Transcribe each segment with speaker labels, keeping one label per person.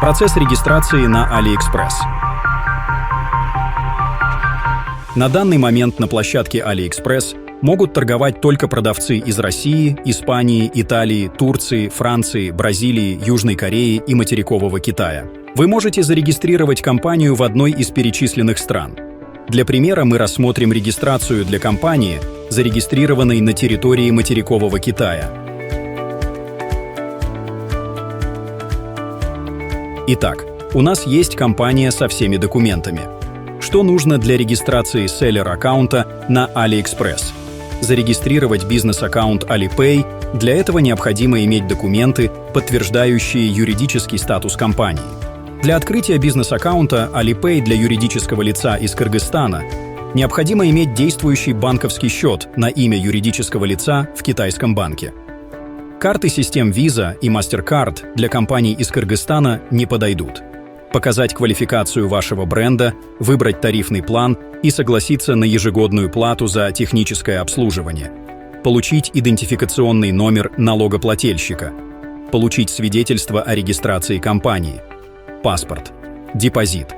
Speaker 1: Процесс регистрации на AliExpress. На данный момент на площадке AliExpress могут торговать только продавцы из России, Испании, Италии, Турции, Франции, Бразилии, Южной Кореи и материкового Китая. Вы можете зарегистрировать компанию в одной из перечисленных стран. Для примера мы рассмотрим регистрацию для компании, зарегистрированной на территории материкового Китая. Итак, у нас есть компания со всеми документами. Что нужно для регистрации селлер-аккаунта на AliExpress? Зарегистрировать бизнес-аккаунт Alipay. Для этого необходимо иметь документы, подтверждающие юридический статус компании. Для открытия бизнес-аккаунта Alipay для юридического лица из Кыргызстана необходимо иметь действующий банковский счет на имя юридического лица в китайском банке. Карты систем Visa и MasterCard для компаний из Кыргызстана не подойдут. Показать квалификацию вашего бренда, выбрать тарифный план и согласиться на ежегодную плату за техническое обслуживание. Получить идентификационный номер налогоплательщика. Получить свидетельство о регистрации компании. Паспорт. Депозит.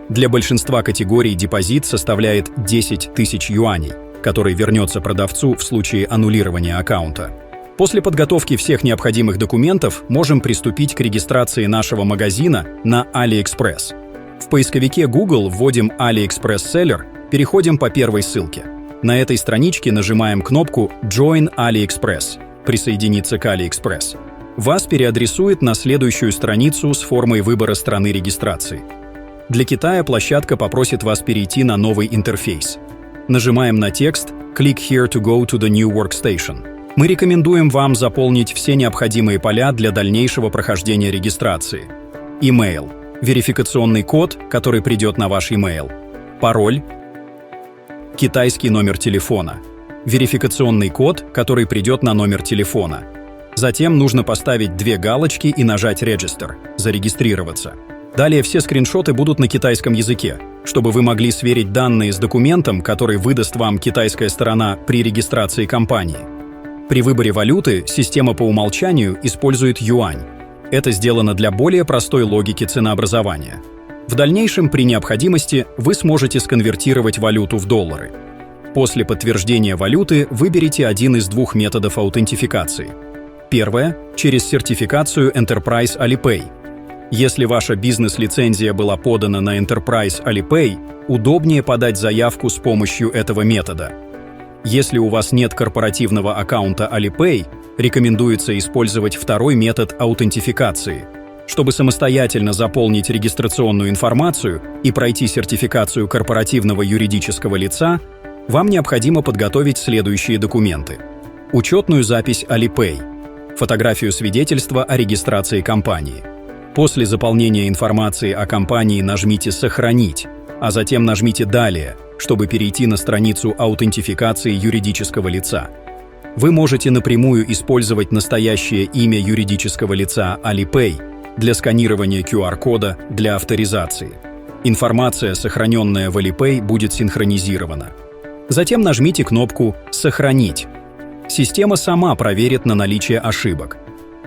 Speaker 1: Для большинства категорий депозит составляет 10 тысяч юаней, который вернется продавцу в случае аннулирования аккаунта. После подготовки всех необходимых документов можем приступить к регистрации нашего магазина на AliExpress. В поисковике Google вводим AliExpress Seller, переходим по первой ссылке. На этой страничке нажимаем кнопку Join AliExpress – присоединиться к AliExpress. Вас переадресует на следующую страницу с формой выбора страны регистрации. Для Китая площадка попросит вас перейти на новый интерфейс. Нажимаем на текст Click here to go to the new workstation. Мы рекомендуем вам заполнить все необходимые поля для дальнейшего прохождения регистрации. Email, верификационный код, который придет на ваш email, пароль, китайский номер телефона, верификационный код, который придет на номер телефона. Затем нужно поставить 2 галочки и нажать Register – зарегистрироваться. Далее все скриншоты будут на китайском языке, чтобы вы могли сверить данные с документом, который выдаст вам китайская сторона при регистрации компании. При выборе валюты система по умолчанию использует юань. Это сделано для более простой логики ценообразования. В дальнейшем, при необходимости, вы сможете сконвертировать валюту в доллары. После подтверждения валюты выберите один из 2 методов аутентификации. Первое – через сертификацию Enterprise Alipay. Если ваша бизнес-лицензия была подана на Enterprise Alipay, удобнее подать заявку с помощью этого метода. Если у вас нет корпоративного аккаунта Alipay, рекомендуется использовать второй метод аутентификации. Чтобы самостоятельно заполнить регистрационную информацию и пройти сертификацию корпоративного юридического лица, вам необходимо подготовить следующие документы. Учетную запись Alipay, фотографию свидетельства о регистрации компании. После заполнения информации о компании нажмите «Сохранить», а затем нажмите «Далее», чтобы перейти на страницу аутентификации юридического лица. Вы можете напрямую использовать настоящее имя юридического лица Alipay для сканирования QR-кода для авторизации. Информация, сохраненная в Alipay, будет синхронизирована. Затем нажмите кнопку «Сохранить». Система сама проверит на наличие ошибок.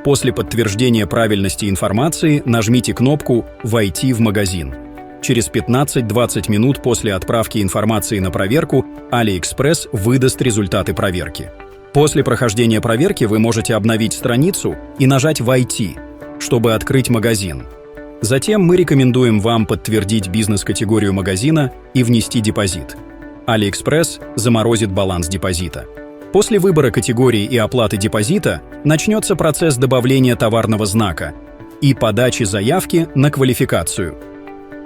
Speaker 1: После подтверждения правильности информации нажмите кнопку «Войти в магазин». Через 15-20 минут после отправки информации на проверку AliExpress выдаст результаты проверки. После прохождения проверки вы можете обновить страницу и нажать «Войти», чтобы открыть магазин. Затем мы рекомендуем вам подтвердить бизнес-категорию магазина и внести депозит. AliExpress заморозит баланс депозита. После выбора категории и оплаты депозита начнется процесс добавления товарного знака и подачи заявки на квалификацию.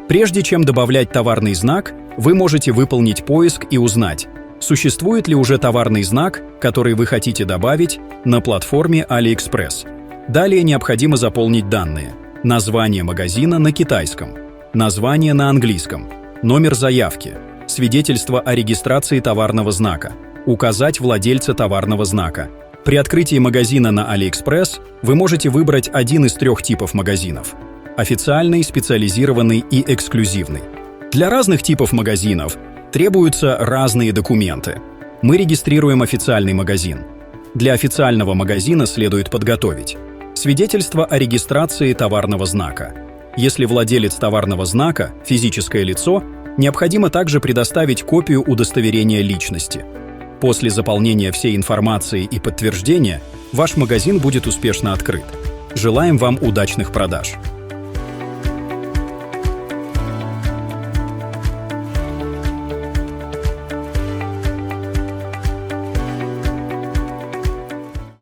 Speaker 1: Прежде чем добавлять товарный знак, вы можете выполнить поиск и узнать, существует ли уже товарный знак, который вы хотите добавить на платформе AliExpress. Далее необходимо заполнить данные: название магазина на китайском, название на английском, номер заявки, свидетельство о регистрации товарного знака, указать владельца товарного знака. При открытии магазина на AliExpress вы можете выбрать один из 3 типов магазинов: официальный, специализированный и эксклюзивный. Для разных типов магазинов требуются разные документы. Мы регистрируем официальный магазин. Для официального магазина следует подготовить свидетельство о регистрации товарного знака, Если владелец товарного знака – физическое лицо, необходимо также предоставить копию удостоверения личности. После заполнения всей информации и подтверждения ваш магазин будет успешно открыт. Желаем вам удачных продаж!